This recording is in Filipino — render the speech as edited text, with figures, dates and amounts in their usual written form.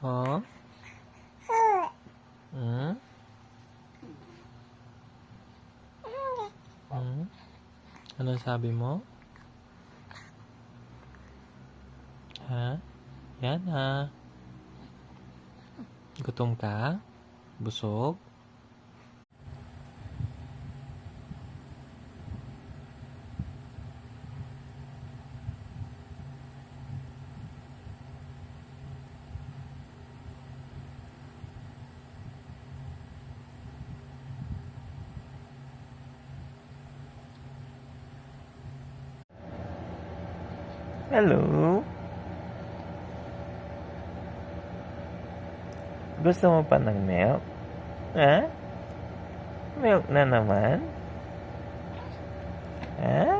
Ha? Hmm? Hmm? Ano sabi mo? Ha? Yan ha. Gutom ka? Busog? Hello? Gusto mo pa ng milk? Ha? Milk na naman? Ha?